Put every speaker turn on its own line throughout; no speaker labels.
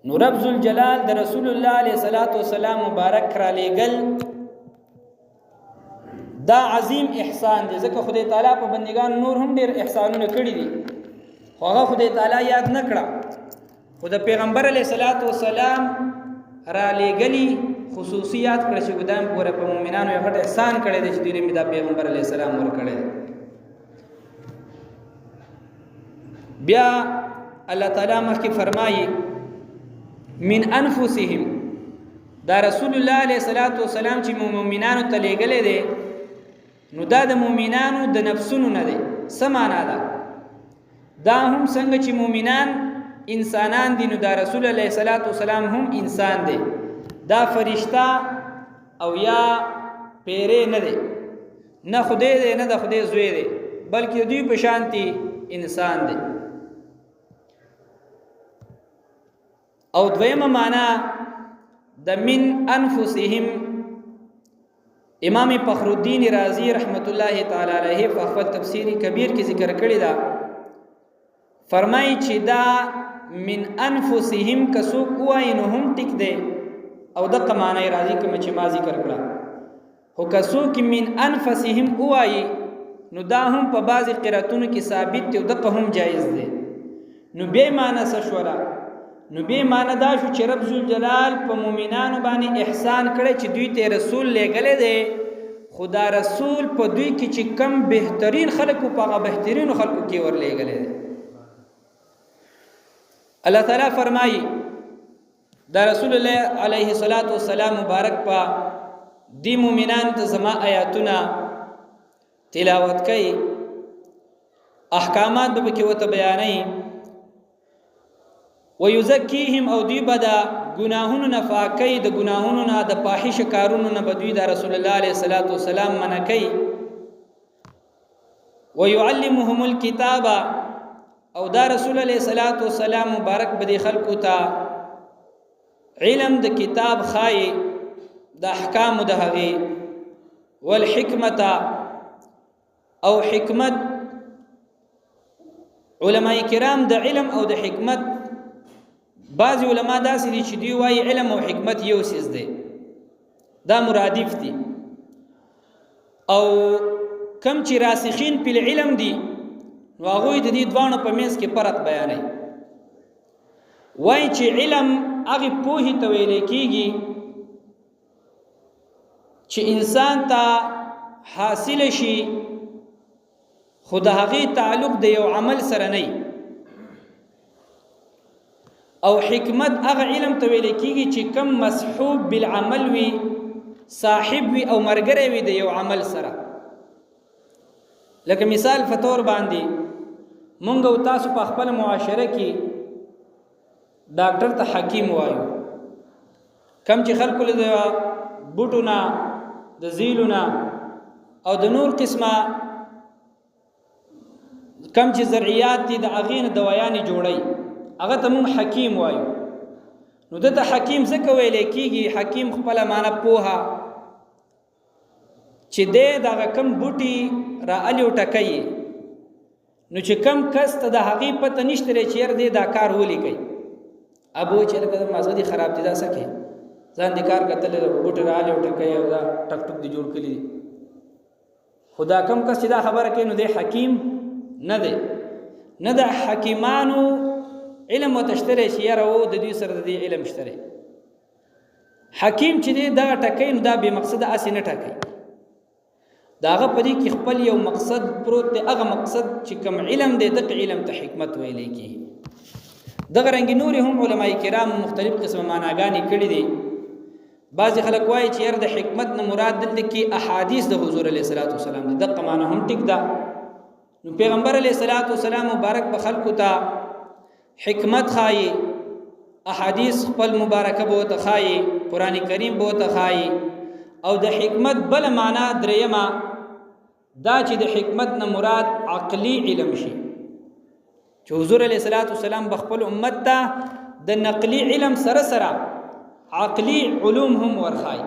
نو رب ذوالجلال د رسول الله علیه الصلاۃ والسلام مبارک را لېږل دا عظیم احسان دی، ځکه خدای تعالی په بندگان نور هم ډېر احسانونه کړي دي خو هغه خدای تعالی یاد نه کړه. خو د پیغمبر علیه الصلاۃ والسلام را لېږلي خصوصیات کړه چې ګدام پورې په مؤمنانو یې غټ احسان کړی دی چې دوی له دا پیغمبر علیه السلام ورکړی دی. بیا الله تعالی مخکې فرمایي من انفسهم، دا رسول الله علیه الصلاۃ والسلام چې مؤمنانو ته لېږلی دی نو دا د مؤمنانو د نفسونو نه دی. څه معنا ده؟ دا هم څنګه چې مؤمنان انسانان دي نو دا رسول الله علیه الصلاۃ والسلام هم انسان دی. دا فرشتہ او یا پیره نه دی، نه خدای دی نه د خدای زوی دی، بلکې دوی په شانتي انسان دی. او دویمه معنا د من انفسهم، امام فخر الدین رازی رحمت الله تعالی علیه په خپل تفسیری کبیر کې ذکر کړی دا، فرمایي چې دا من انفسهم کسو کوای نو هم ټیک دی او د قمانه رازی کوم چې ما ذکر کړه، هو کسو کې من انفسهم کوای نو دا هم په بعضی قراتونو کې ثابت دی او د هم جایز دی. نو به معنا څه شولا؟ نو به معنا دا شو چې رب ذوالجلال په مؤمنانو باندې احسان کړی چې دوی ته رسول لېږلی دی، خدا رسول په دوی کې چې کم بهترین خلکو په هغه بهترینو خلکو کې ور لېږلی دی. الله تعالی فرمایي دا رسول الله علیه الصلاۃ والسلام مبارک په دی مؤمنانو ته زما آیاتونه تلاوت کوي، احکامات به کې وته بیانوي، ويزکیهم او دوی به د ګناهونو نه پاکوي، د ګناهونو نه د فاحشه کارونو نه به دوی د رسول الله علیه الصلاۃ والسلام منع کوي، ويعلمهم الكتاب او دا رسول الله صلوات و سلام مبارک بدی خلقو ته علم د کتاب خای د احکام د هغه والحکمت او حکمت. علماء کرام د علم او د حکمت بعض علما داسې دي چې دی وايي علم او حکمت یو سیز دی، دا مرادف دي، او کم چې راسخین په علم دي نو هغه د دې دوانو په منځ کې فرق بیانوي. وایي چې علم هغه پوهې ته ویل کېږي چې انسان ته حاصل شي خو د هغې تعلق د یو عمل سره نه، او حکمت هغه علم ته ویل کېږي چې کم مصحوب بالعمل وي، صاحب وي او مرګره وي د یو عمل سره. لکه مثال فطور باندې مونږ او تاسو په خپل معاشره کې ډاکټر ته حکیم وایو، کم چې خلکو له بوټونه د زیلونه او د نور قسمه کم چې زرعیات دي د اغین دوایانې جوړي هغه ته مونږ حکیم وایو. نو دته حکیم څه ویل کېږي؟ حکیم خپل معنا پوها چې دغه کم بوټي را الیو ټکي، نو چې کم کس ته د هغې پته نشته لري چې یار دا کار ولې کوي، ابو چې لکه مازغه دي خراب دي دا سکه ځان دي کار کتل بوټي را الیو ټکي او دا ټک ټک دي جوړ کړي، خدا کم کس چې دا خبره کوي نو دی حکیم نه دی. نه د حکیمانو علم وتشتري چې یاره و د دوی سره د دې علم شتري. حکیم چې دی دا ټکي نو دا به مقصد اسې نه ټکي، داغه پدې کې خپل یو مقصد پروت دی، هغه مقصد چې کوم علم دی دغه علم ته حکمت ویل کېږي. دغه رنګ نور هم علما کرام مختلف قسم معناګانې کړي دي. بعضی خلک وایي چې یاره د حکمت نه مراد دلته کې احادیث د حضور علیه الصلاۃ والسلام دي، دغه معنا هم ټیک ده. نو پیغمبر علیه الصلاۃ والسلام مبارک په خلکو ته حکمت خایي، احادیث خپل مبارکه به ته خایي، قران کریم به ته خایي. او د حکمت بل معنا دریمه دا چې د حکمت نه مراد عقلی علم شي، چې حضور علیه الصلاۃ والسلام بخپل امت ته د نقلی علم سره سره عقلی علوم هم ورخای.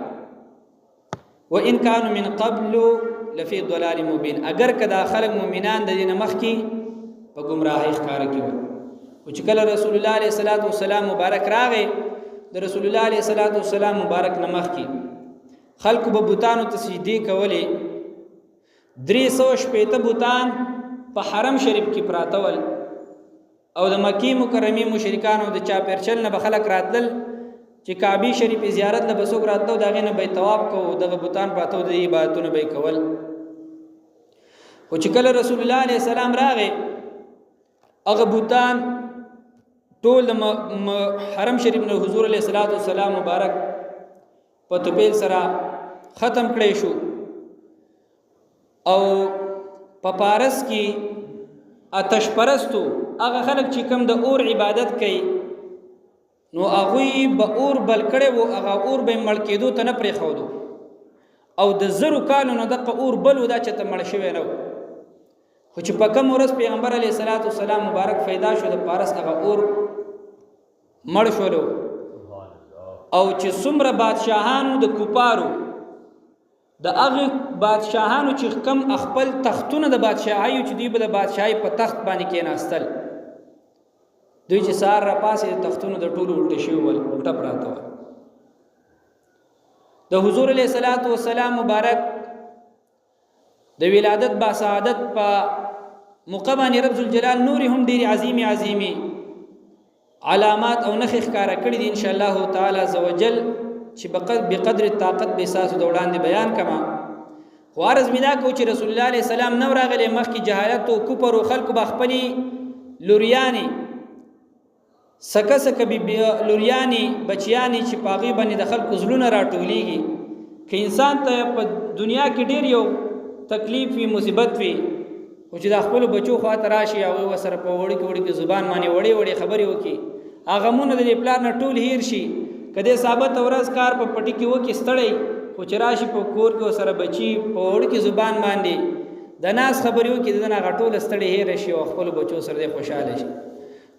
وان كانوا من قبل لفي ضلال مبين، اگر کدا خلق مؤمنان د دین مخ کی په گمراهی ښکار کیو. او چې کله رسول الله علیه الصلاۃ والسلام مبارک راغی د رسول الله علیه الصلاۃ والسلام مبارک نمخ کی خلق به بوتانو ته سجدي کولې 360 بوتان په حرم شریف کې پراته ول او د مکی مکرمه مشرکانو د چا پرچل نه بخلک راتل چې کعبه شریف زیارت له بسوک راتلو دغه نه به طواف کو دغه بوتان پراته د عبادتونه به کول او چې کله رسول الله علیه السلام راغی هغه بوتان ټول حرم شریف نه حضور علیه الصلاۃ والسلام مبارک په توپیل سره ختم کړی شو او په پارس کې آتش پرستو هغه خلک چې کوم د اور عبادت کوي نو هغه به اور بل کړي وو هغه اور به مړ کېدو ته نه پرې خودو او د زرو کالو نه د اور بل ودا چې ته مړ شوی نو خو چې په کوم ورځ پیغمبر علیه الصلاۃ والسلام مبارک پیدا شو د پارس هغه اور مړ شولو او چې څومره بادشاهانو د کوپارو د هغه بادشاهانو چې کم خپل تختونه د بادشاهي چې دی به د بادشاهي په تخت باندې کېناستل دوی چې سار را پاسې تختونه د ټولو الټه شي ول الټه پراته و د حضور علیه الصلاۃ والسلام مبارک د ولادت با سعادت په مقبانی رب ذوالجلال نور هم ډیر عظیمی علامات او نخ ښکارا کړی دي ان شاء الله تعالی عزوجل چې بقدر طاقت به اساس د وړاندې بیان کما خوارز مینا کو چې رسول الله علیه السلام نو راغلی مخکې جهالت او کفر او خلق بخپلی لوریانی سکه بی لوریانی بچیانی چې پاغي باندې د خلق زلونه راټولیږي که انسان ته په دنیا کې ډیر یو تکلیف وی مصیبت وی او چې د خپل بچو خاطر راشي او وسره په وړي کې زبان باندې وړي خبري وکي هغه مونږ د پلان نه ټول هیر شي کله ثابت ورځ کار په پټي کې وکي ستړی خو چې راشي په کور کې وسره بچي په وړي کې زبان باندې د ناس خبري وکي دغه غټول ستړی هیر شي او خپل بچو سره خوشاله شي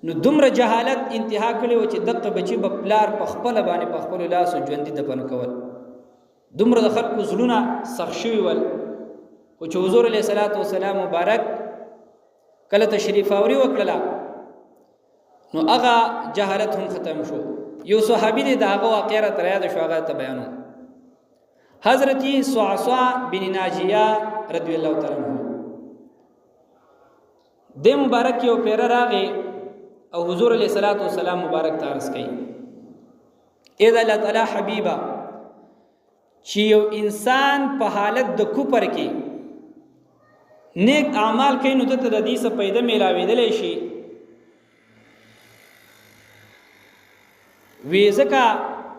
نو دومره جهالت انتها کړي و چې دغه بچي په پلار په خپل باندې په خپل لاس ژوندۍ دفن کول دومره د خلکو زلونه سخت شوی ول او چې حضور علیه الصلاۃ والسلام مبارک کله تشریف اوري وکړه نو هغه جهالت هم ختم شو یو صحابي دی داغه واقعه تر یاد شو هغه ته بیانو حضرت صعصع بن ناجیه رضی الله تعالی عنہ د مبارک یو پیر راغی او حضور علیه الصلاۃ والسلام مبارک تارس کړي اې د الله تعالی حبیبا چې یو انسان په حالت د کوپر کې نیک اعمال کوي نو ته د دې څخه پیدا میلاویدل شي وی زکه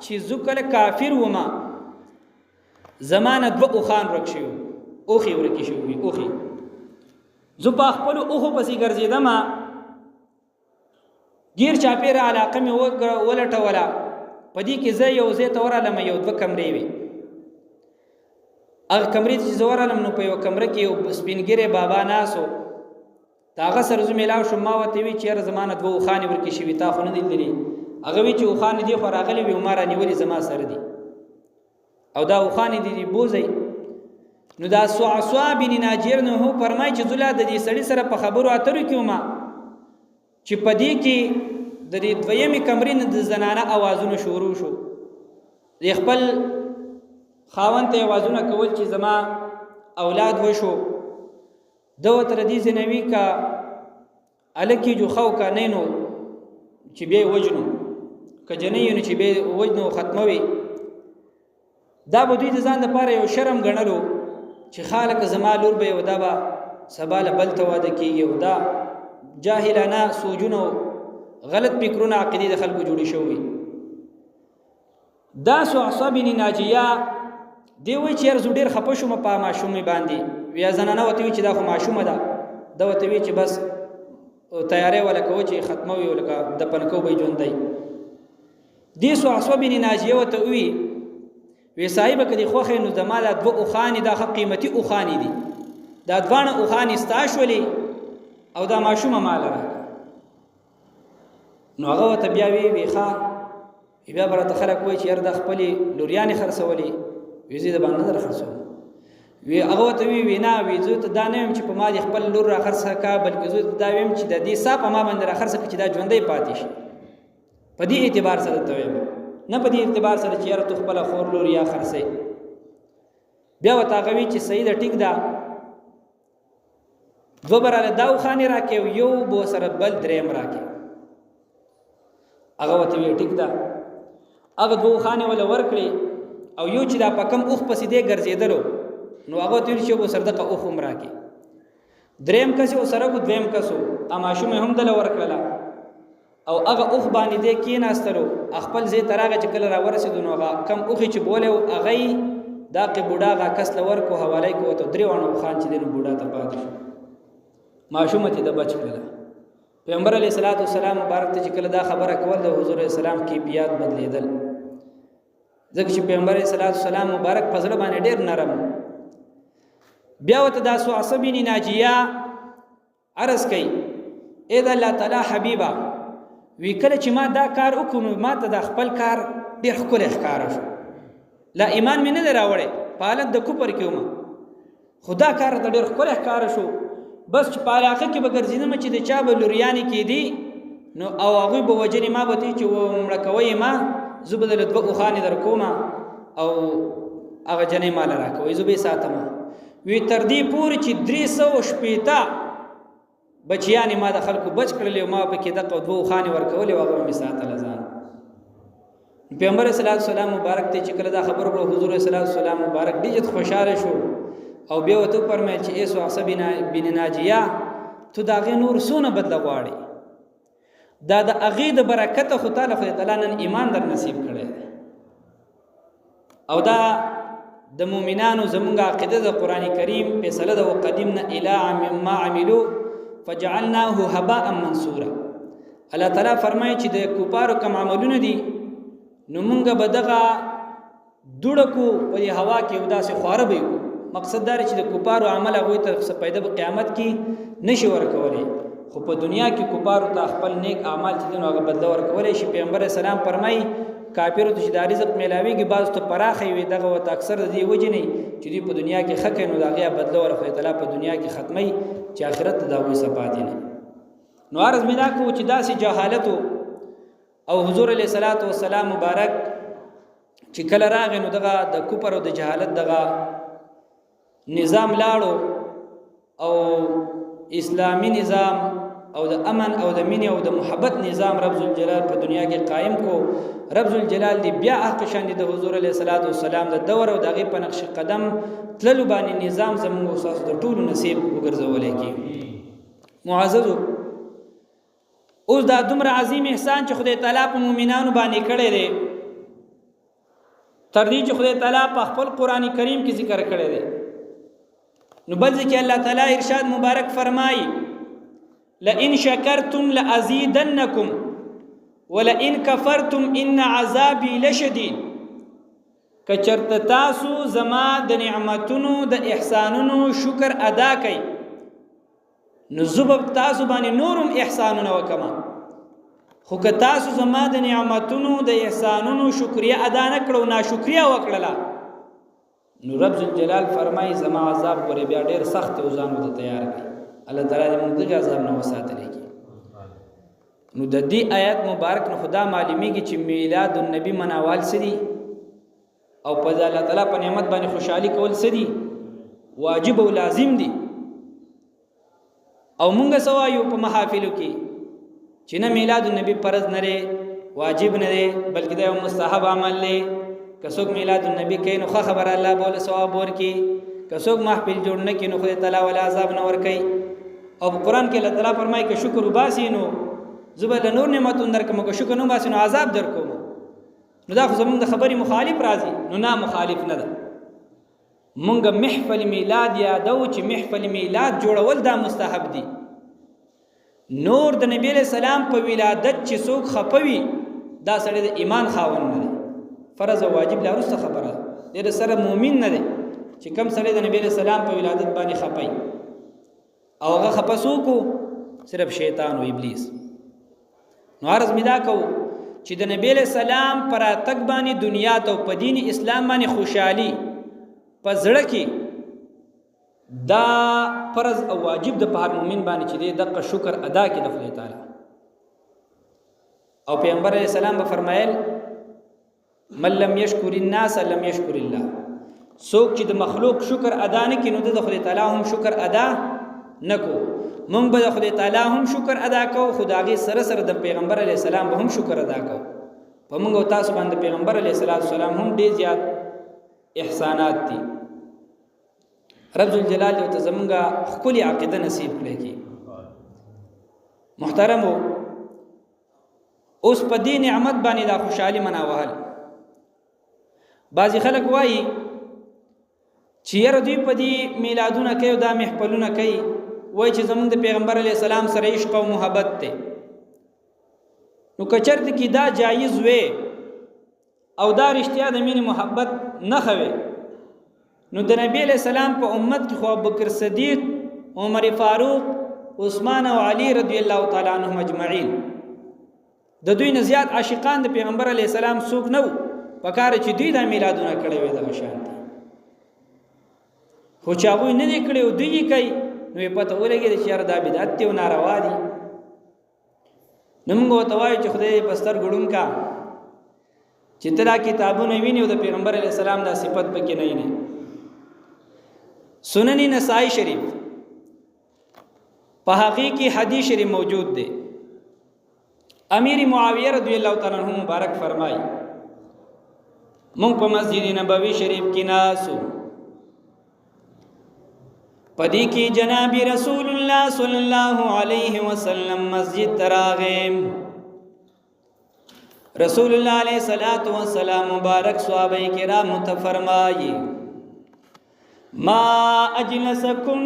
چې زکل کافر وما زمانه دو خان رکشیو اوخي ورکی شو وی اوخي زو په خپل اوخو پسې ګرځیدم غیر چاپیر علاقه می ولټه ولا پدې کې زه یو زه تورالم یو دو کمرې وی هغه کمرې چې زورالم نو په یو کمره کې یو سپینګره بابا ناسو داغه سره زو میلاو شو ما وته وی چې زمانه دو خان ورکی شوی تا خو نه دي هغه وی چې خان دي خو راغلی وی عمر نیولې زما سره دي او دا خان دي بوزي نو دا صعصع بن ناجیر نو هو فرمای چې زلا د دې سړی سره په خبرو اترو کې ما چې پدې کې د دې دویمه کمرې نه د زنانه आवाजونه شروع شو د خپل خاوند ته आवाजونه کول چې زما اولاد وشو دوه تر دې زنوي کا الکی جو خو کا نینو چې به وجنو کجنې نو چې به وجنو ختموي دا به دوی د ځان لپاره یو شرم ګڼلو چې خالق زما لور به ودا با سباله بلته واده کیږي ودا جاهلانه سوجونو غلط فکرونه عقیده د خلکو جوړی شوی دا صعصع بن ناجیه دی وی چې ارزو ډیر خپه شوم په ماشومې باندې ویا زنانه وته چې دا خو ماشومه ده دا وته وی چې بس تیارې ولا کو چې ختموي ولکه د پنکو به ژوندۍ دی صعصع بن ناجیه وته وی صاحب کدي خوخه نو زماده دو اوخانی دا قیمتي اوخانی دي دا دوانه اوخانی استاشولي او دا ماشومه مال را نو هغه ته بیا وی ښا بیا برته خلک وای چې ير د خپل لوريان خرڅولي ویزي د باندې در خرڅول وی هغه ته وی نه وی زه ته دا نه ویم چې په ما د خپل لور را خرڅ کا بلکې زه دا ویم چې د دې صاحب ما باندې را خرڅ چې دا ژوندۍ پاتې شي په دې اعتبار سره ته ویم نه په دې اعتبار سره چې یاره تو خپل خور لور یا خرڅې بیا وتا غوي چې صحیح ده ټیک ده دو براله داو خاني راکې یو بو سره بل دریم راکې هغه وته وی ټیک ده هغه دو خاني ولا ورکړي او یو چې دا پکم اوخ پسې دې ګرځیدلو نو هغه تل شو بو سره دغه اوخ عمره کې دریم کسي او سره کو دویم کسو اما شوم هم دل ورکړه او هغه اوخ باندې دې کېناستلو خپل زی تراغه چې کله را ورسېدو نو هغه کم اوخ چې بوله هغه دا کې بوډا غا کس لور کو حواله کو ته دریوانو خان چې دین بوډا ته پاتې شو ماشومه ته د بچ کړل پیغمبر علیه الصلاۃ والسلام مبارک ته چې کله دا خبره کول د حضور اسلام کیفیت بدلیدل ځکه چې پیغمبر علیه الصلاۃ والسلام مبارک فضل باندې ډیر نرم بیا وته دا سو عصبین ناجیه عرض کئ اې د الله تعالی حبیبا وی کله چې ما دا کار وکړم ما ته د خپل کار ډیر خپل ښکار شو لا ایمان مې نه راوړې پالت د کوپر کېوم خدا کار ته ډېر ښکلی ښکاره شو بس چې په علاقه کې به ګرځېدم چې د چا به لوریانې کېدي نو او هغوی به وجنې ما به ته چې مړه کوئ ما زه به دله دوه اوښانې در کوم او هغه جنې ماله راکوئ زه به یې ساتم وی تر دې پورې چې 360 بچیانې ما د خلکو بچ کړلې او ما پکې دغه دوه اوښانې ورکولې او هغه به مې ساتله ځان پیغمبر صلی الله علیه وسلم مبارک ته چې کله دا خبر ورو حضور صلی الله علیه وسلم مبارک ډېر خوشاله شو او بیا وته فرمایل چې ایسو عصبینا بن ناجیه تو دا غي نور سونه بدل غواړي دا د اغه د برکت خو تعالی خو تعالی نن ایمان در نصیب کړي او دا د مؤمنانو زمونږه عقیده د قران کریم فیصله د وقدمنا الی مما عملوا فجعلناه هباء منثورا الله تعالی فرمایي چې د کوپارو کوم عملونه دي نو مونږه بدغه دوړکو په هوا کې وداسه خواره به مقصد دا چې د کوپارو عمل هغه ته پیدا په قیامت کې نشي ورکولې خو په دنیا کې کوپارو ته خپل نیک اعمال چې دغه بدل ورکولې شي پیغمبر اسلام فرمایي کافرو ته چې د رزق ملاويږي بعض ته پراخي وي دغه وت اکثر دی وجني چې دی په دنیا کې خکې نو دغه بدل ورکړي تعالی په دنیا کې ختمي چې آخرت ته دا وې صفات نه نو عرض مینا کو چې داسې جهالت او حضور علیه الصلاۃ والسلام مبارک چې کله راغی نو دغه د کفر او د جهالت دغه نظام لاړو او اسلامی نظام او د امن او د مینې او د محبت نظام رب ذوالجلال په دنیا کې قائم کو رب ذوالجلال دی بیا حق شان د حضور علیه الصلاۃ والسلام د دور او دغه په نقش قدم تللو باندې نظام زموږ اساس د ټولو نصیب وګرځولې کی معززو اوس دا دومره عظیم احسان چې خدای تعالی په مؤمنانو باندې کړی دی تر دې چې خدای تعالی په خپل قرآنی کریم کې ذکر کړی دی نو بل ځکه الله تعالی ارشاد مبارک فرمایي لئن شکرتم لازیدنکم ولئن کفرتم ان عذابی لشدید کچرت تاسو زما د نعمتونو د احسانونو شکر ادا کړئ نو زبب تاسو باندې نورم احسانونه وکما خو که تاسو زما د نعمتونو د احسانونو شکریا ادا نه کړو ناشکریا وکړه نو رب جلال فرمای زما عذاب ورې بیا ډیر سخت او ځانو ته تیار کړي الله تعالی دې موږ د عذاب نه وساتلی کی نو د دې آیات مبارک نو خدا معلومیږي چې میلاد النبی مناوال سدي او په الله تعالی په نعمت باندې خوشحالي کول سدي واجب او لازم دي او مونږ سوایو په محافلو کې چې نه میلاد النبی فرض نه لري واجب نه لري بلکې دا مستحب عمل لري کڅوګ میلاد النبی کین نو خبر الله بوله ثواب ورکي کڅوګ محفل جوړ نه کین نو خدای تعالی ولا عذاب نه ورکي او قرآن کې الله تعالی فرمایي چې شکر وباسي نو زبر نور نعمتون درکم کو شکر نو باسي نو عذاب درکوم نو دا خو زمونږ د خبرې مخالف راځي نو نه مخالف نه ده مونږ محفل میلاد یادو چې محفل میلاد جوړول دا مستحب دي نور د نبی له سلام په ولادت چې څوک خپوي دا سړی د ایمان خاوند نه دی فرض او واجب لا رسته خبره دې سره مؤمن نه دی چې کم سړی د نبی له سلام په ولادت باندې خپي او هغه خپسو کو صرف شیطان او ابلیس نو عرض میدا کو چې د نبی له سلام پر تک باندې دنیا ته په دین اسلام باندې خوشحالي په زړه کې دا فرض او واجب د په هر مؤمن باندې چې دغه شکر ادا کړي د خدای تعالی. او پیغمبر علیہ السلام به فرمایل من لم یشکر الناس لم یشکر الله. څوک چې د مخلوق شکر ادا نه کړي نو د خدای تعالی هم شکر ادا نکو. مونږ به د خدای تعالی هم شکر ادا کوو، خدای سره سره د پیغمبر علیہ السلام به هم شکر ادا کوو. په موږ او تاسو باندې پیغمبر علیہ السلام هم ډیر زیات احسانات دي. رب ذوالجلال او تزمنګه خپل عقیده نصیب کړي کی. محترمو، اوس په دې نعمت باندې دا خوشحالي مناوهل. بعضی خلک وایي چې یاره دوی په دې میلادونه کوي او دا محفلونه کوي، وایي چې زمونږ د پیغمبر علیه السلام سره عشق او محبت دی. نو که چېرته کې دا جایز وی او دا رښتیا د مینې محبت نښه وی، نو د نبی علیہ السلام په امت کې خو ابوبکر صدیق، عمر فاروق، عثمان او علی رضی الله تعالی عنهم اجمعین، د دوی نه زیات عاشقان د پیغمبر علیہ السلام څوک نه وو. پکاره چې دوی دا میلادونه کړي وي دغه شان دي، خو چې هغوی نه دي کړي او دوی یې کوي نو یې پته ولګېده چې یاره دا بدعت دی او ناروا دي. نو موږ ورته وایو چې خدای دې په سترګو ړوند کا چې ته دا کتابونه وینې او د پیغمبر علیہ السلام دا صفت پکې نه وینې. سنن نسائی شریف په حقیقی حدیث شریف موجود دی. امیر معاویہ رضی اللہ تعالی عنہ مبارک فرمائی مونږ په مسجد نبوی شریف کې ناسو، پدې کې جناب رسول الله صلی الله علیه وسلم مسجد تراغیم. رسول الله علیه الصلاۃ والسلام مبارک صحابه کرام ته فرمایي ما اجلسکم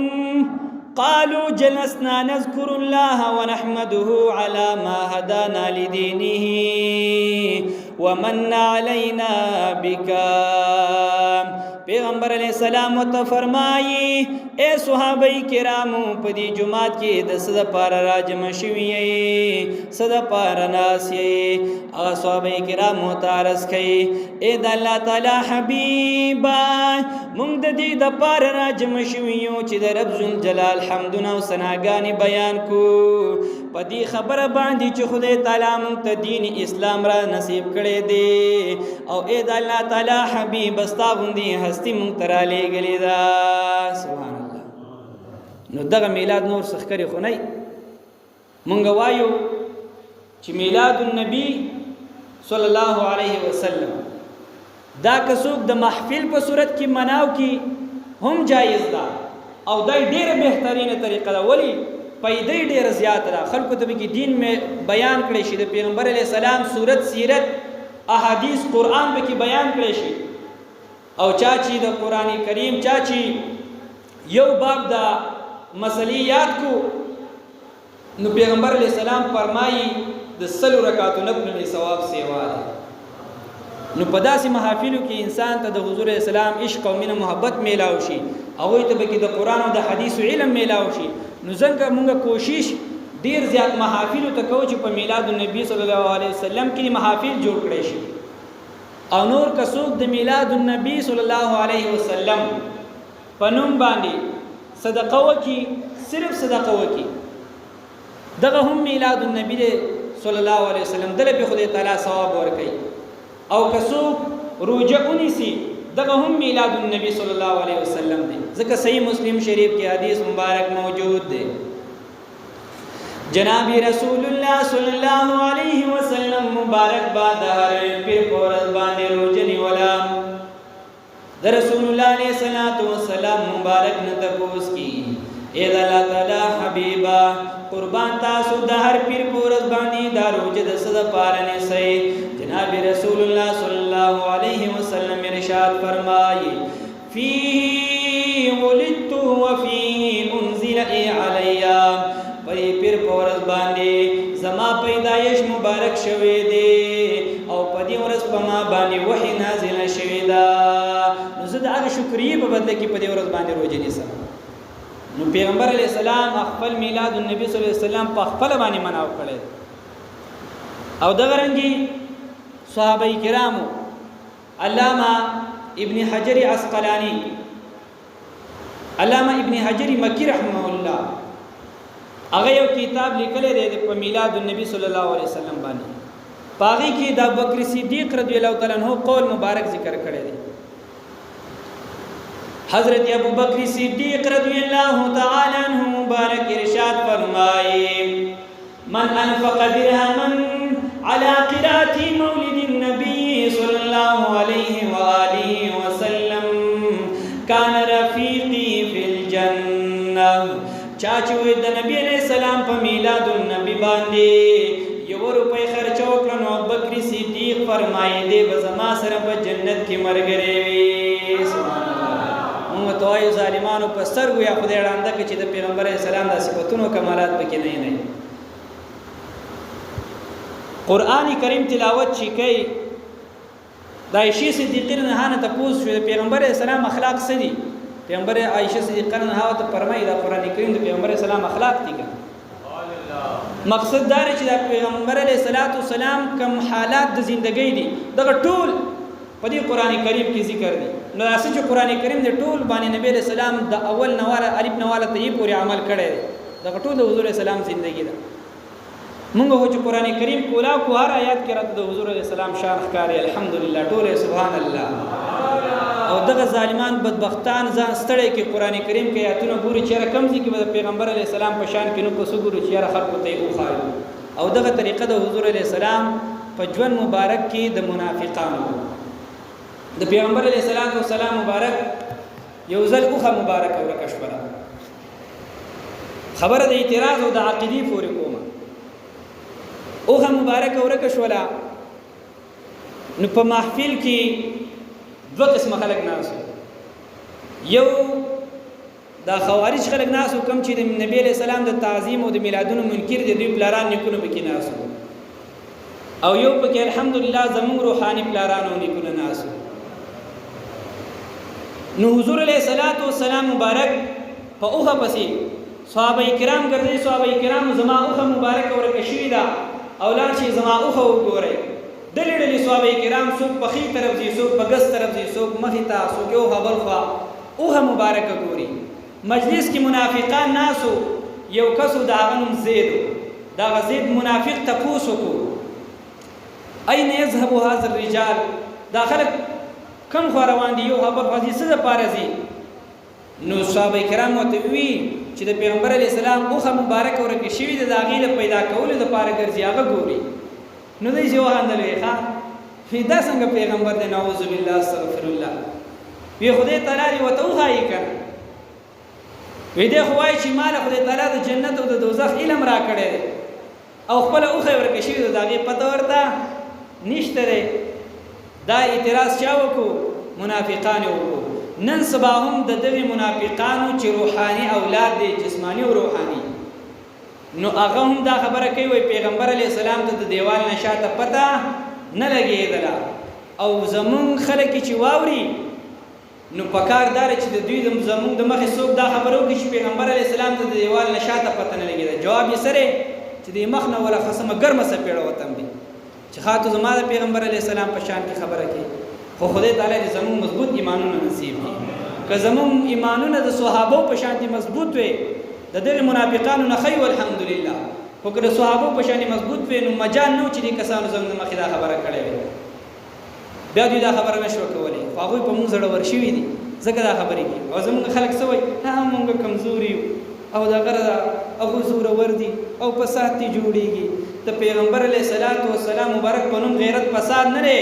قالوا جلسنا نذكر الله ونحمده على ما هدانا لدينه ومن علينا بك. پیغمبر علیہ السلام ته فرمایي اے صحابه کرامو په دې جمعات کې د صد پار راجم شوی صد پار ناسی. هغه صحابه کرامو ته عرض کړي اے د الله تعالی حبیبا مونږ د دې د پار راجم شوی چې د رب ذل جلال حمدونه او ثناګانی بیان کو په دې خبره باندې چې خدای تعالی مونږ ته دین اسلام را نصیب کړي دی او اے د الله تعالی حبیب استا غوندي هستی مونږ ترا لېږلې ده. سبحان الله. نو دغه میلاد نور سخکري خو نه مونږ وایو چې میلاد النبی صلی الله علیه وسلم دا که څوک د محفل په صورت کې مناو کې هم جایز ده او دا ډیره بهترینه طریقه ده. ولی پیدې ډیره زیاته ده. خلکو ته به کې دین مې بیان کړی شي، د پیغمبر علیه السلام صورت، سیرت، احادیث، قرآن به کې بیان کړی شي. او چا چې د قرآن کریم چا چې یو باب دا مسلې یاد کو نو پیغمبر علیه السلام فرمایي د 100 رکعاتو نفل ثواب سیوا ده. نو په داسې محافلو کې انسان ته د حضور اسلام عشق او مینه محبت میلاو شي، هغوی ته به کې د قرآن او د حدیث علم میلاو شي. نو څنګه موږ کوشش ډیر زیات محافلو ته کوو چې په میلاد النبی صلی الله علیه وسلم کې محافل جوړ کړي شي. او نور کڅوک د میلاد النبی صلی الله علیه وسلم په نوم باندې صدقه وکي، صرف صدقه وکي، دغه هم میلاد النبی صلی الله علیه وسلم دله به خدای تعالی ثواب ورکړي. او کڅوک روزه ونیسي دغه هم میلاد النبی صلی الله علیه وسلم دی. ځکه صحیح مسلم شریف کې حدیث مبارک موجود دی. جناب رسول الله صلی الله علیه وسلم مبارک بعد هر پیر پورز باندې روزنی ولا در رسول الله علیه الصلاۃ والسلام مبارک نه تپوس کی اے الله تعالی حبیبا قربان تاسو د هر پیر پورز باندې دا روزه د صد پارنه سي. جناب رسول الله صلی الله علیه وسلم ارشاد فرمایي فيه ولدت وفيه انزل علی پری پیر پورز باندې زما پیدایش مبارک شوی دی او پدې ورځ په ما باندې وحی نازل شوی دا. نو زه د هغه شکرې په بدله کې پدې ورځ باندې روزه نیسم. نو پیغمبر علیہ السلام خپل میلاد النبی صلی الله علیه وسلم په خپل باندې مناو کړی او دغه رنګي صحابه کرامو علامه ابن حجر عسقلانی علامه ابن حجر مکی رحمه الله هغه یو کتاب لیکلی دی په میلاد النبی صلی الله علیه وسلم باندې پاغي کې د ابوبکر صدیق رضی الله تعالی عنہ قول مبارک ذکر کړی دی حضرت ابوبکر صدیق رضی الله تعالی عنہ مبارک ارشاد فرمائے من انفق درهما على قراءة مولد النبي صلى الله عليه وآله وسلم كان رفيقي في الجنة چاچوی د نبی علیہ السلام په میلاد النبی باندې یو روپۍ خرچ وکړو نو ابوبکر صدیق فرمایي دې به زما سره په جنت کې مرګري وي سبحان الله موږ توای ظالمانو په سترګو یا خدای وړاندې کې چې د پیغمبر اسلام د صفاتونو کمالات پکې نه قرآن کریم تلاوت چې کوي د عائشہ صدیقہ نه ته پوښتنه شو د پیغمبر اسلام اخلاق څه دي پیغمبر عائشہ صدیقہ نه ته فرمایي دا قرآن کریم د پیغمبر اسلام اخلاق دي مقصد دا چې د پیغمبر علیه السلام کوم حالات د ژوندۍ دي دغه ټول په دې قرآن کریم کې ذکر دي نو اساس چې قرآن کریم د ټول باندې نبی علیہ السلام د اول نواله الف نواله ته پورې عمل کړی دی دغه ټول د حضور اسلام ژوندۍ ده موږ هو چې قرآن کریم کولا کو هر آیات کې راته د حضور علیه السلام شان ښکاري الحمدلله ټول سبحان الله او دغه ظالمان بدبختان ځان ستړي کې قرآن کریم کې آیاتونه ګوري چې رقم دي کې د پیغمبر علیه السلام په شان کې نو کو سګوري چې خلکو ته یې وخایو او دغه طریقه د حضور علیه السلام په ژوند مبارک کې د منافقانو د پیغمبر علیه السلام مبارک یو ځل اوخه مبارک ورکه شوله خبره د اعتراض او د عقیدې پورې کومه اوخه مبارک ورکه شوله نو په محفل کې دو قسم خلق ناسو یو دا خوارج خلق ناسو کم چې د نبی علیہ السلام د تعظیم او د میلادونو منکر دي دوی پلاران نکونه بکی ناسو او یو پکې الحمدلله زمون روحاني پلاران او نکونه ناسو نو حضور علیہ السلام مبارک په اوخه پسې صحابه کرام ګرځي صحابه کرام زما اوخه مبارک ورکه شوی دا اولاد چې زما اوخه وګورئ دلړلې صحابه کرام څوک په خي طرف دي څوک په ګس طرف دي څوک مخې ته څوک یو خبر خوا اوه مبارک ګوري مجلس کې منافقان ناسو یو کسو دا غنم زید دا غزید منافق تپوسو کو اين يذهب هذا الرجال داخله کم خو روان دي یو خبر خو دي څه د پارزي نو صحابه کرام ته وی چې د پیغمبر علی السلام اوه مبارک ورکه شوی د داغیله پیدا کول د پاره ګرځي هغه ګوري نو دې جو هاندلې ښا فدا څنګه پیغمبر دې نعوذ بالله استغفر الله وی خدای تعالی وته وایي کړه وی دې خوای چې مال خدای تعالی د جنت او د دوزخ علم را کړی او خپل اوخه ورکه شي د داغه پته ورته نشته دا اعتراض چا وکړو منافقان وکړو نن سباهم د دغه منافقانو چې روحاني اولاد دي جسمانی او روحاني نو هغه هم دا خبره کوي پیغمبر علی السلام ته د دیوال نشاته پته نه لګیدله او زمون خلک چې واوري نو پکاردار چې د دوی زمون د مخې څوک دا خبرو کې چې پیغمبر علی السلام ته د دیوال نشاته پته نه لګیدله جواب یې سره چې د مخ نه ولا خصمه ګرمه سپېړه وتم دي چې خاطر زما د پیغمبر علی السلام په شان کې خبره کوي خو خدای تعالی دې زمون مضبوط ایمانونه نصیب کړي که زمون ایمانونه د صحابه په شان دي مضبوط وي د دغه منافقانو نه خي والحمدلله خو که د صحابه په شان مضبوط وي نو مجال نو چې د کسانو زموږ مخې دا خبره کړې وي بیا دوی دا خبره نشو کولای خو هغوی په موږ زړه ورشوي دي ځکه دا خبرې کوي او زموږ خلک څه وایي موږ کمزوري یو او دا غره هغوی زورور دي او فساد دي جوړېږي د پیغمبر علیه السلام مبارک په نوم غیرت فساد نه دی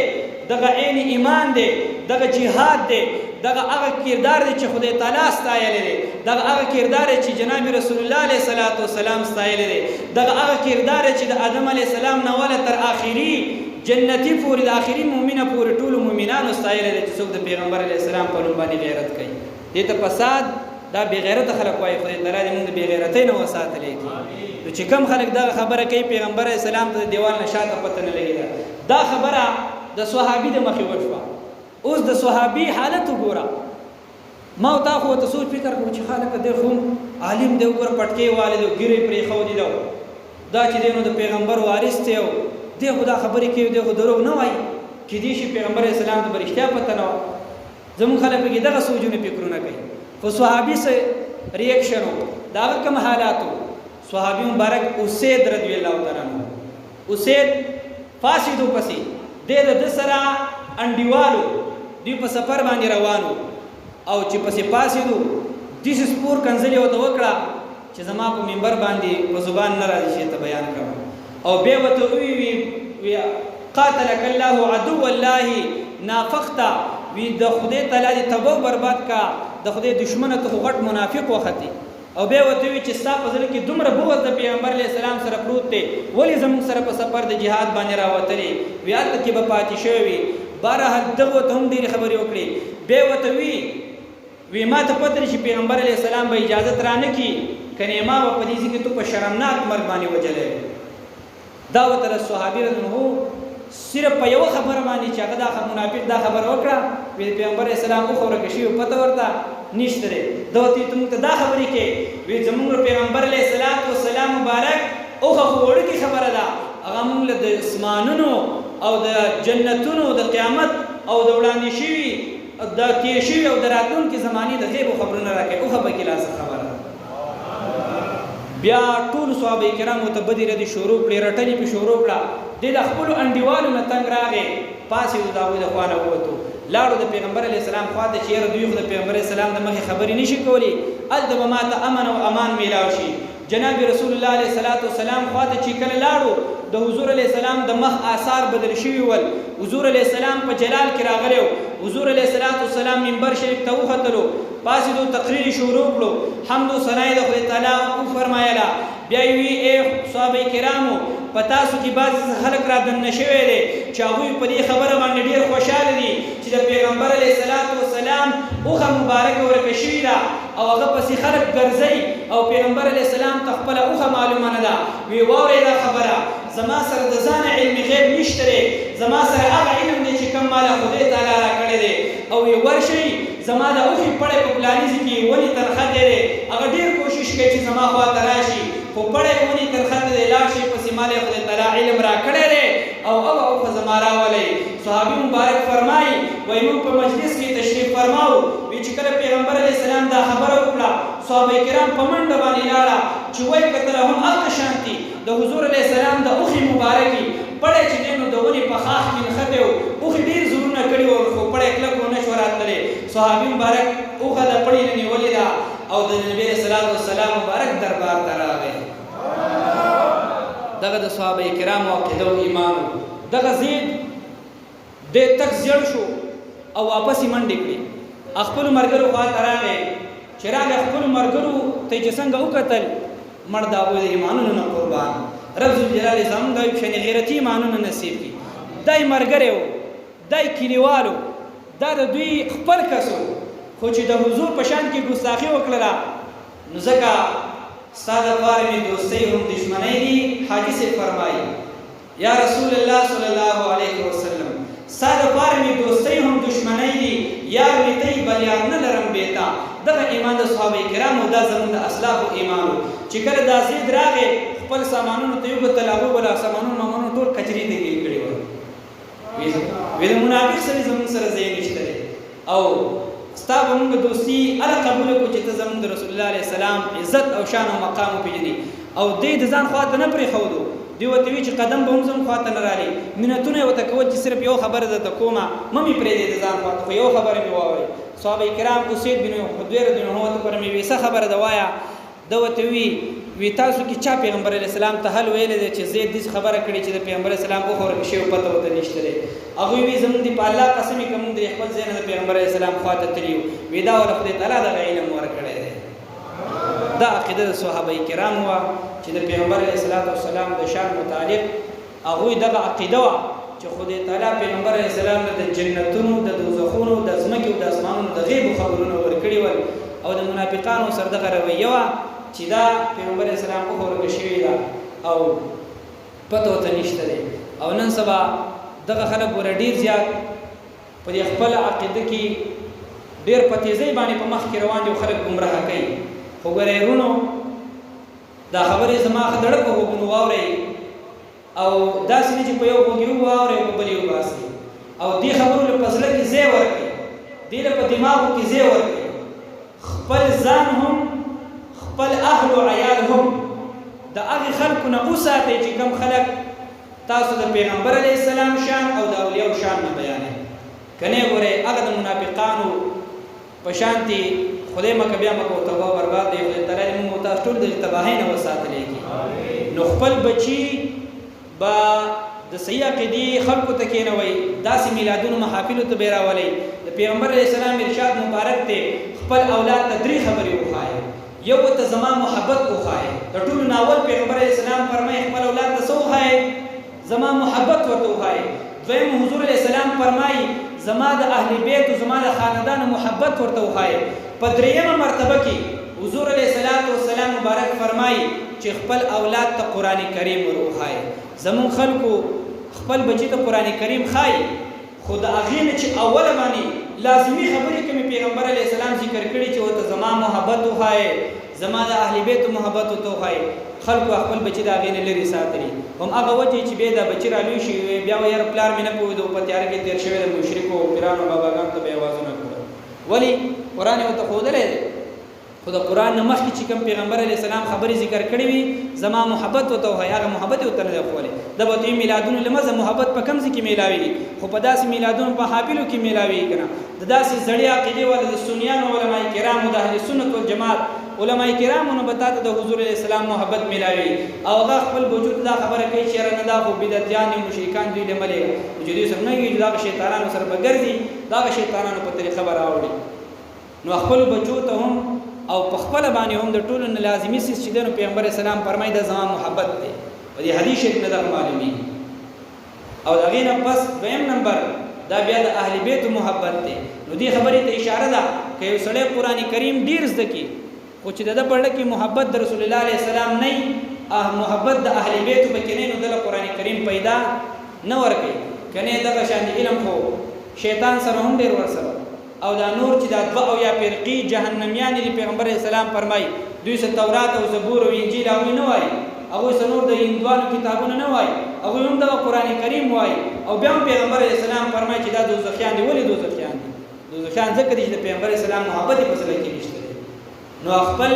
دغه عین ایمان دی دغه جهاد دی دغه هغه کردار دی چې خدای تعالی ستایلی دی دغه هغه کردار چې جناب رسول الله علیه السلام ستایلی دی دغه هغه کردار چې د آدم علیه السلام نه ولا تر آخري جنتی پورې د آخري مؤمنه پورې ټول مؤمنانو ستایلی دی چې څوک د پیغمبر علیه السلام په نوم باندې غیرت کوي دې ته فساد دا بې غیرت خلک وایي خدای تعالی دې موږ د بې غیرتۍ نه وساتلی نو چې کم خلک دا خبره کوي پیغمبر علیه السلام ته د دیوال نه شاته پته نه لګېده دا خبره د صحابي د مخې وشوه اوس د صحابي حالت وګوره ما او تا خو ته سوچ فکر کوم چې خلک د خو عالم دی وګوره پټکي والد او ګيري پرې خو دي دا چې دینو د پیغمبر وارث ته او دی خدا خبرې کوي دی خو دروغ نه وایي چې دې شي پیغمبر اسلام ته برښتیا پته نه زمون خلک کې دغه سوچونه فکرونه کوي په صحابي سره ریاکشن دا کوم حالاتو صحابي مبارک اسید رضی الله تعالی عنہ اسید فاسدو پسې د سره انډیوالو دوی په سفر باندې روانو او چې پسې پاسېدو دیس سپور کنځلې او وکړه چې زما په منبر باندې په زبان نه راځي چې ته بیان کړم او به وته وی قاتلک الله عدو الله نافقت وی د خدای تعالی تبو برباد کا د خدای دشمنه ته غټ منافق وختي او به وته وی چې ستا په ځل کې دومره بغض د پیغمبر علیه السلام سره پروت دی ولی زموږ سره په سفر د جهاد باندې راوتلی وی هلته کې به پاتې شوی بهرحال دغه ته هم ډېرې خبرې وکړې به ورته وی ما ته پته چې پیغمبر علیه السلام به اجازت را نه کړي کنې ما به په دې ځای کې تو په شرمناک مرګ باندې وجلی دا ورته صحابي رضی الله صرف په یوه خبره باندې چې هغه دا منافق دا خبره وکړه وی پیغمبر علیه السلام وخوره که شي پته ورته نشته دی دا ورته موږ ته دا خبرې کې وی زموږ پیغمبر علیه السلام مبارک اوخه خو وړوکې خبره ده هغه موږ له د اسمانونو او د جنتونو د قیامت او د وړاندې شوي د تېر شوي او د راتلونکي زمانې د غیبو خبرونه راکوي اوخه پکې لاسه خبره بیا ټول صحابه کرامو ته بدې ردې شروع کړې رټلې پې شروع کړه دی د خپلو انډیوالو نه تنګ راغی پاسېدو د هغوی د خوا نه ووتو لاړو د پیغمبر علیه السلام خوا ته چې یاره دوی خو د پیغمبر علیه السلام د مخې خبرې نشي کولی هلته به ماته امن او امان میلاو شي جناب رسول الله علیه السلام خوا ته چې کله لاړو د حضور علیه السلام د مخ آثار بدل شوي ول حضور علیه السلام په جلال کې راغلی و حضور علیه السلام منبر شریف ته وختلو پاسېدو تقریر شروع کړو حمد و ثنا د خدای تعالی وفرمایله بیا یې وي ای صحابه کرامو په تاسو کې بعضې خلک را دننه شوی دی چې هغوی په دې خبره باندې ډېر خوشحاله دي چې د پیغمبر علیه السلام اوښه مبارکه ورکه شوې ده او هغه پسې خلک ګرځئ او پیغمبر علیه السلام ته خپله اوښه معلومه نه ده وی واورئ دا خبره زما سره د ځانه علم غیب نشته دی زما سره هغه علم دی چې کوم ماله خدای تعالی راکړی دی او وی ورشئ زما د اوښې پړی په فلاني ځای کې ونې ترختی دی هغه ډېر کوشش کوي چې زما خوا ته راشي خو پړی ونې ترختی دی لاړ شي پسې ماله خدای تعالی علم راکړی دی او هغه اوښه زما راولئ صحابي مبارک فرمایي وایي موږ په مجلس کې تشریف فرماو وی چې کله پیغمبر علیه السلام دا خبره وکړه صحابه کرام په منډه باندې لاړه چې وایي کتله هم هغه شانتي د حضور علیه السلام د اوښې مبارکي پړی چې دی نو د ونې په خاښ کې نښتی و اوښې ډېر زورونه کړي وو خو پړی کلک ونه شوه راتللی صحابي مبارک اوښه د پړي نه نیولې ده او د نبي علیه السلام مبارک دربار ته راغی دغه د صحابه کرامو عقیده او ایمان دغه زید د تک زیړ شو او واپس یې منډې کړې خپلو ملګرو خوا ته راغی چې راغی خپلو ملګرو ته چې څنګه وکتل مړ د هغوی د ایمانونو نه قربان رب ذوالجلال زموږ دا شنې غیرتي ایمانونه نصیب کړي دا یې ملګری و دا یې کلیوالو دا د دوی خپل کس و خو چې د حضور په شان کې ګستاخي وکړله نو ځکه ستا دپاره مې دوستۍ هم دشمنۍ دي حاجي صاحب فرمایي یا رسول الله صلی الله علیه وسلم ستا دپاره مې دوستۍ هم دشمنۍ دي یار مې ته بل یار نه لرم بېتا دغه ایمان د صحابه کرامو دا زموږ د اسلافو ایمان و چې کله دا زید راغی خپل سامانونو ته یې وکتل هغوی به له سامانونو ټول کچرې ته ګیر کړي وه وی د منافق سره زموږ سره ځای نشته دی او ستا به موږ دوستي هله قبوله کړو چې ته زموږ د رسول الله علیه السلام عزت او شان او مقام وپېژنې او دی د ځان خوا ته نه پرېښودو دی ورته وي چې قدم به هم زموږ خوا ته نه رالي منتونه یې ورته کول چې صرف یو خبره درته کومه مه مې پرېږدې د ځان خوا ته خو یو خبره مې واورئ صحابه کرام اسید بن حضیر رضی الله عنه ورته مې وی څه خبره ده وایه ده ورته وی تاسو کې چا پیغمبر علیه السلام ته حل ویلی دی چې زید داسې خبره کړې چې د پیغمبر علیه السلام وخوره شی پته ورته نشته دی هغوی وی زموږ دې په الله قسم یې که موږ د خپل ځای نه د پیغمبر علیه السلام خوا ته تللي یو وی دا وله خدای تعالی دغه علم ورکړی دی دا عقیده د صحابه کرامو وه چې د پیغمبر علیه السلام د شان متعلق هغوی دغه عقیده وه چې خدای تعالی پیغمبر علیه السلام نه د جنتونو د دوزخونو د ځمکې او د اسمانونو د غیبو خبرونه ورکړي ول او د منافقانو سره دغه رویه وه چې دا پیغمبر علیه السلام وخورګه شوې ده او پته ورته نشته دی او نن سبا دغه خلک ګوره ډېر زیات په دې خپله عقیده کې ډېر په تیزۍ باندې په مخ کې روان دي او خلک ګمراه کوي خو ګوره ورونو دا خبرې زما ښه دړه په غوږونو واورئ او داسې نه چې په یو غوږ یې واورئ په بل یې وباسئ او دې خبرو له په زړه کې ځای ورکړئ دې له په دماغو کې ځای ورکړئ خپل ځان هم خپل اهل او عیال هم د هغې خلکو نه وساتئ چې کوم خلک تاسو د پیغمبر علیه السلام شان او د اولیاء شان نه بیانوي. که نه ګورئ هغه د منافقانو په شانتې خدای مکه بیا مکه او تباه برباد دی. خدای تعالی دې موږ تاسو ټول د تباهۍ نه وساتلی کړي. نو خپل بچي به د صحیح عقیدې خلکو ته کېنوئ، داسې میلادونو محافلو ته به یې راولئ. د پیغمبر علیه السلام ارشاد مبارک دی خپل اولاد ته 3 خبرې وښایئ. یو ته زما محبت وښایئ. د ټولو نه اول پیغمبر علیه السلام فرمایي خپل اولاد ته څه وښایئ؟ زما محبت ورته وښایئ. دویم حضور علیه السلام فرمایي زما د اهل بیت او زما د خاندان محبت ورته وښایئ. په 3مه مرتبه کې حضور علیه السلام مبارک فرمایي چې خپل اولاد ته قرآن کریم ور وښایئ. زمون خلکو خپل بچی ته قرآن کریم ښایي، خو د هغې نه چې اوله باندې لازمي خبرې کومې پیغمبر علیه السلام ذکر کړي چې ورته زما محبت وښایئ، زما د اهل بیتو محبت ورته وښایئ، خلکو خپل بچي د هغې نه لرې ساتلي. هم هغه وجې چې بیا دا بچي رالوی شي بیا وایي یاره پلار مې نه پوهېدو په تیاره کې تېر شوی د مشرکو پیرانو باباګانو ته به یې اوازونه کړل. ولې قرآن یې ورته ښودلی دی، خو د قرآن نه مخکې چې کوم پیغمبر علیه السلام خبرې ذکر کړې وي زما محبت ورته وښایي، هغه محبت یې ورته نه دی ښولی. دا به ورته میلادونو له مزه محبت په کوم ځای کې میلاوېږي، خو په داسې میلادونو په حافلو کې میلاوېږي که نه. د داسې زړې عقیدې والا د سنیانو علما کرامو د اهل سنت والجماعت علما کرامو نه به تا ته د حضور علیه السلام محبت میلاوي، او هغه خپل وجود دا خبره کوي چې یاره نه دا خو بدعتیان دي مشرکان دوی له ملې چې دوی سره نه وي، دغه شیطانانو سره به ګرځي، دغه شیطانانو په طریقه به راوړي. نو خپل بچو ته هم او په خپله باندې هم د ټولو نه لازمي څیز چې دی نو پیغمبر اسلام فرمایي دا زما محبت دی. په دې حدیث شریف نه دغه معلومیږي. او د هغې نه پس 2م نمبر دا بیا د اهل بیتو محبت دی. نو دې خبرې ته اشاره ده که یو سړی قرآن کریم ډېر زده کړي خو چې د ده په زړه کې محبت د رسول الله علیه السلام نه وي، محبت د اهل بیتو پکې نه وي، نو دله قرآن کریم پیدا نه ورکوي. که نه دغه شان علم خو شیطان سره هم ډېر ورسره. او دا نور چې دا 2 او یا فرقې جهنمیان دي، پیغمبر اسلام فرمایي دوی سه تورات او زبور او انجیل هغوی نه وایي، هغوی سه نور د هندوانو کتابونه نه وایي، هغوی هم دغه قرآن کریم وایي. او بیا هم پیغمبر اسلام فرمایي چې دا دوزخیان دي. ولې دوزخیان دي؟ دوزخیان ځکه دي چې د پیغمبر اسلام محبت یې په زړه کې نشته. نو خپل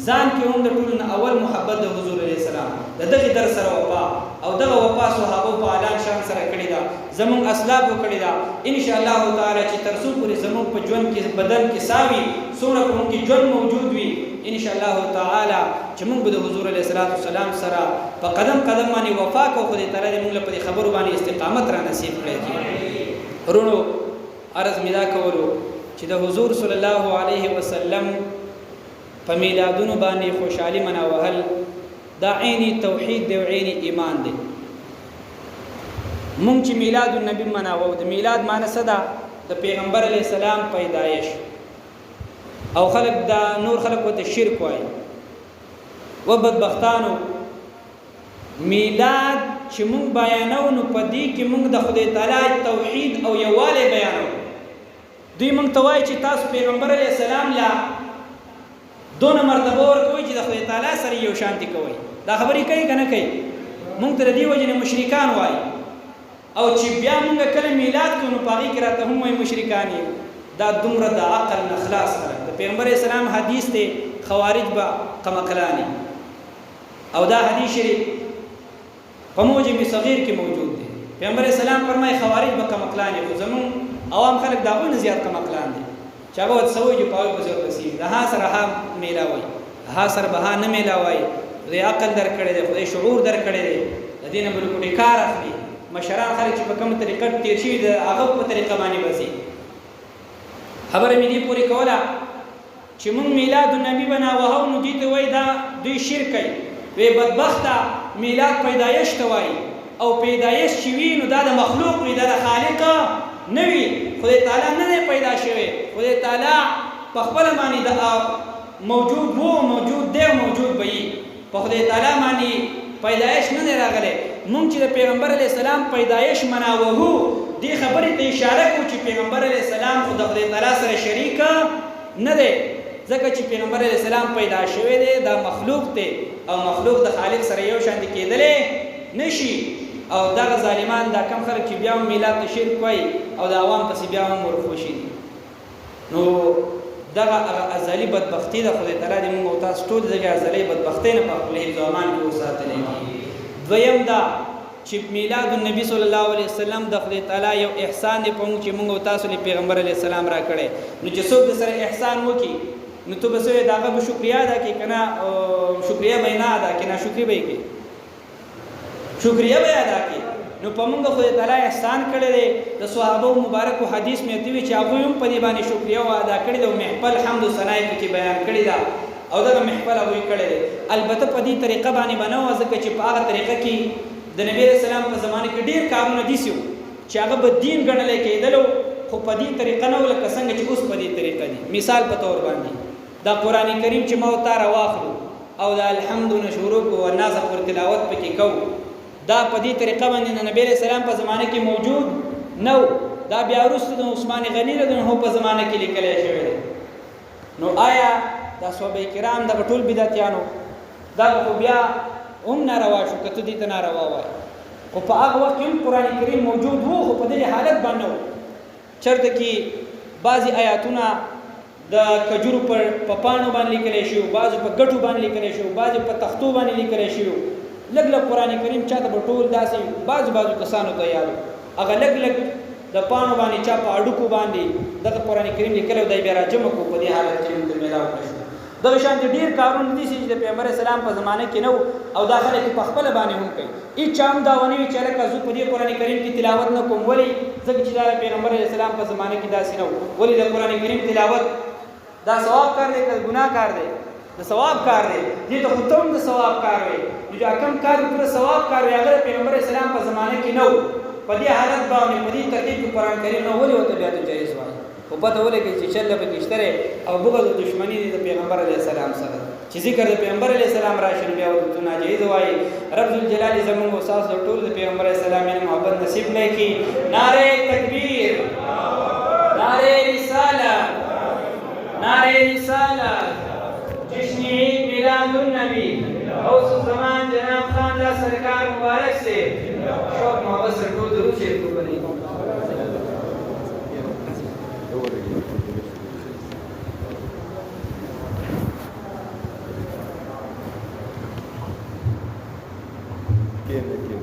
ځان کې هم د ټولو نه اول محبت د حضور علیه السلام، د دغې در سره وفا، او دغه وفا صحابو په اعلان شان سره کړې ده، زمونږ اسلافو کړې ده. انشاءالله تعالی چې تر څو پورې زمونږ په ژوند کې بدن کې ساه وي، څومره په موږ کې ژوند موجود وي، انشاءالله تعالی چې موږ به د حضور علیه السلام سره په قدم قدم باندې وفا کوو. خدای تعالی دې موږ له په دې خبرو باندې استقامت را نصیب کړی. ورونو عرض مې دا کولو چې د حضور صلی الله علیه وسلم په میلادونو باندې خوشحالي مناوهل دا عیني توحید دی او عیني ایمان دی. مونږ چې میلاد النبی مناوو، د میلاد معنی څه ده؟ د پیغمبر علیه السلام پیدایش. او خلک دا نور خلک ورته شرک وایي. و بدبختانو میلاد چې مونږ بیانو نو په دې کې مونږ د خدای تعالی توحید او یووالی بیانو. دوی مونږ ته وایي چې تاسو پیغمبر علیه السلام لا دونه مرتبه ورکوي چې د خدای تعالی سره یو شانتي کوي. دا خبرې کوي که نه کوي؟ مونږ ته د دې وجې نه مشرکان وایي. او چې بیا مونږ کله میلاد کوو نو په هغې کې راته هم وایي مشرکان یو. دا دومره د عقل نه خلاص خلک. د پیغمبر اسلام حدیث دی خوارج به قمقلانې، او دا حدیث شریف په موجم صغیر کې موجود دی. پیغمبر اسلام فرمایي خوارج به قمقلانې، خو زمونږ عوام خلک د هغوی نه زیات قمقلان دي. چې هغه ورته څه وایي چې په هغوی پسې ورپسې د ها سره ها میلاوئ، ها سره به ها نه میلاوئ. خدای عقل درکړی دی، خدای شعور درکړی دی، د دې نه بلکې کار اخلي. مشران خلک چې په کومه طریقه تېر شوي د هغه په طریقه باندې بسي. خبره مې دې پورې کوله چې مونږ میلاد النبي بناوهو نو دې ته وایي دا دوی شرک کوي. وی بدبخته میلاد پیدایش ته وایي، او پیدایش چې وي نو دا د مخلوق وي، دا د خالق نه وي. خدای تعالی نه دی پیدا شوی، خدای تعالی په خپله باندې د موجود وو، موجود دی او موجود به وي. په خدای تعالی باندې پیدایش نه دی راغلی. مونږ چې د پیغمبر علیه السلام پیدایش مناوهو دې خبرې ته اشاره کوو چې پیغمبر علیه السلام خو د خدای تعالی سره شریک نه دی، ځکه چې پیغمبر علیه السلام پیدا شوی دی، دا مخلوق دی، او مخلوق د خالق سره یو شانتي کېدلی نشي. او دغه ظالمان دا کم خلک چې بیا هم میلاد ته شرک وایي او د عوام پسې بیا هم ورخوشي دي. نو دغه ازلی بدبختی د خدای تعالی دې موږ او تاسو ټول دغه ازلی بدبختی نه په خپل حفظ او امان کې وساتلې. دویم دا چې میلاد النبی صلی الله علیه وسلم د خدای تعالی یو احسان دی په موږ چې موږ او تاسو له پیغمبر علیه السلام را کړی. نو چې څوک د سره احسان وکړي نو ته به سوې دغه به شکریا ادا کړي که نه شکریا به یې نه ادا کړي، ناشکري به یې کړي، شکریا به یې ادا کړي. نو په موږ خدای تعالی احسان کړی دی. د صحابه مبارکو حدیث مې ورته وي چې هغوی هم په دې باندې شکریا ادا کړې ده او محفل حمد و ثنا یې پکې بیان کړې ده او دغه محفل هغوی کړی دی. البته په دې طریقه باندې به نه وه ځکه چې په هغه طریقه کې د نبي علیه السلام په زمانه کې ډېر کارونه داسې وو چې هغه به دین ګڼلی کېدلو، خو په دې طریقه نه و لکه څنګه چې اوس په دې طریقه دي. مثال په طور باندې دا قرآن کریم چې ما او تا راواخلو او د الحمد نه شروع کړو او نازه پر تلاوت پکې کوو، دا په دې طریقه باندې د نبی علیه السلام په زمانه کې موجود نه و. دا بیا وروسته د عثمان غني رضی په زمانه کې لیکلی شوی دی. نو آیا دا صحابه کرام دغه ټول بدعتیانو دغه خو بیا هم ناروا شو که ته دې ته ناروا وایي، خو په هغه وخت کې هم قرآن کریم موجود و خو په دې حالت باندې و چېرته کې بعضې آیاتونه د کجورو په پاڼو باندې لیکلی شوي، بعضو په ګټو باندې لیکلی شوي، بعضې په تختو باندې لیکلی شوي. لږ لږ قرآن کریم چاته به ټول داسې بعضو کسانو ته یاد هغه لږ لږ د پاڼو باندې چا په اډوکو باندې دغه قرآن کریم لیکلی و، دی بیا راجمع کړو په دې حالت کې موږ ته میلاو کړی شو. دغه شانې ډېر کارونه دي چې د پیغمبر اسلام په زمانه کې نه و او دا خلک په خپله باندې هم کوي. هېڅ چا هم دا ونه وي چې هلکه زه په دې قرآن کریم کې تلاوت نه کوم. ولې؟ ځکه چې دا د پیغمبر اسلام په زمانه کې داسې نه و. ولې د قرآن کریم تلاوت دا ثواب کار دی که ګناه کار دی؟ د ثواب کار دی. دې ته خو ته هم د ثواب کار وی. نو چې کوم کار پوره ثواب کار وی هغه د پیغمبر اسلام په زمانه کې نه و. په دې حالت باندې په دې ترتیب کې قرآن کریم نه ولې ورته بیا ته جایز وایي؟ خو پته ولګي چې چله پکې شته او بغض او دشمني د پیغمبر علیه السلام سره چې ذکر د پیغمبر علیه السلام راشي بیا ورته ناجایز وایي. رب ذوالجلال زموږ او ستاسو ټول د پیغمبر علیه السلام محبت نصیب نه کړي. نعرې تکبیر، نعرې رسالت، نعرې رسالت. جشن عید میلاد النبی غوث الزمان جناب خان دا سرکار مبارک سے شوق محبت سره ټول درود شریف وکړئ.
Bien,